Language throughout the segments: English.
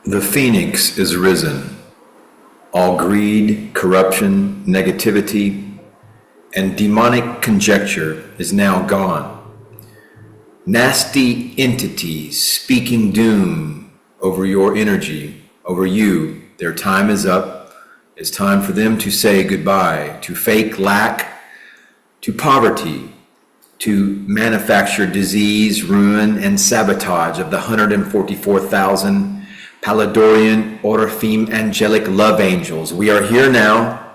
The phoenix is risen. All greed, corruption, negativity, and demonic conjecture is now gone. Nasty entities speaking doom over your energy, over you, their time is up. It's time for them to say goodbye to fake lack, to poverty, to manufacture disease, ruin, and sabotage of the 144,000 Palaidorian Oraphim angelic love angels. We are here now,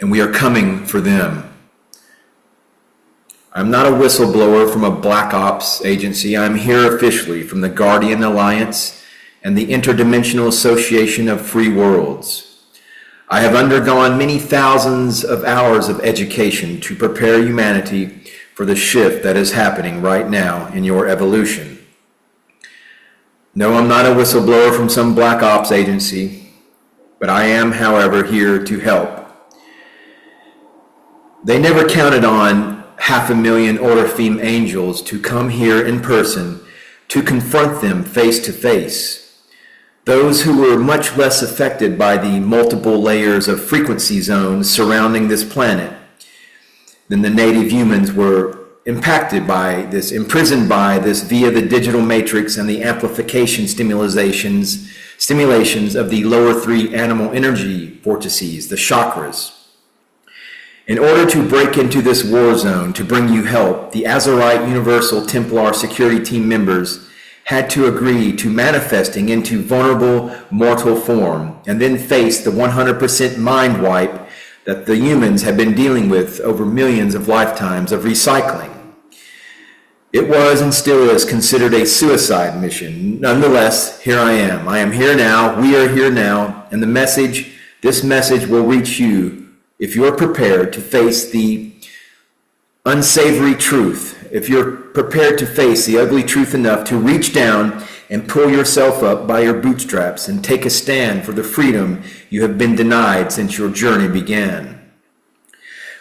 and we are coming for them. I'm not a whistleblower from a black ops agency. I'm here officially from the Guardian Alliance and the Interdimensional Association of Free Worlds. I have undergone many thousands of hours of education to prepare humanity for the shift that is happening right now in your evolution. No, I'm not a whistleblower from some black ops agency, but I am, however, here to help. They never counted on 500,000 Oraphim angels to come here in person to confront them face to face. Those who were much less affected by the multiple layers of frequency zones surrounding this planet than the native humans were impacted by this, imprisoned by this via the digital matrix and the amplification stimulations of the lower three animal energy vortices, the chakras. In order to break into this war zone to bring you help, the Azurite Universal Templar security team members had to agree to manifesting into vulnerable mortal form and then face the 100% mind wipe that the humans have been dealing with over millions of lifetimes of recycling. It was and still is considered a suicide mission. Nonetheless, here I am. I am here now, we are here now, and this message will reach you if you're prepared to face the unsavory truth, if you're prepared to face the ugly truth enough to reach down and pull yourself up by your bootstraps and take a stand for the freedom you have been denied since your journey began.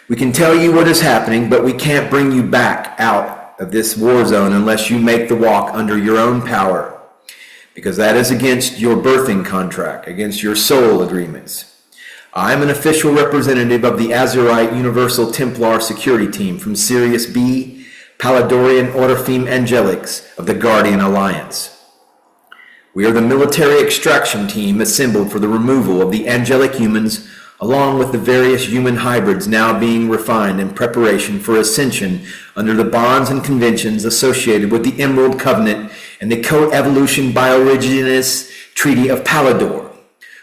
We can tell you what is happening, but we can't bring you back out of this war zone unless you make the walk under your own power, because that is against your birthing contract, against your soul agreements. I'm an official representative of the Azurite Universal Templar security team from Sirius-B, Palaidorian Oraphim angelics of the Guardian Alliance. We are the military extraction team assembled for the removal of the angelic humans, along with the various human hybrids now being refined in preparation for ascension under the bonds and conventions associated with the Emerald Covenant and the Co-Evolution Bioregionists Treaty of Palaidor,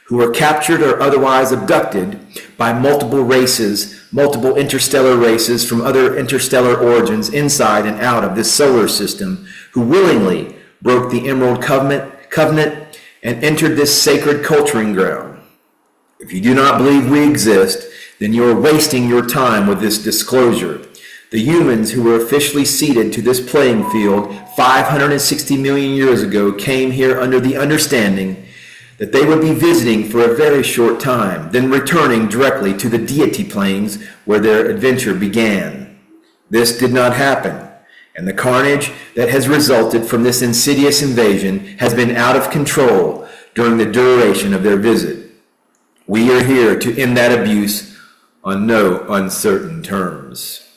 who were captured or otherwise abducted by multiple races, multiple interstellar races from other interstellar origins inside and out of this solar system, who willingly broke the Emerald Covenant and entered this sacred culturing ground. If you do not believe we exist, then you are wasting your time with this disclosure. The humans who were officially seeded to this playing field 560 million years ago came here under the understanding that they would be visiting for a very short time, then returning directly to the deity planes where their adventure began. This did not happen, and the carnage that has resulted from this insidious invasion has been out of control during the duration of their visit. We are here to end that abuse on no uncertain terms.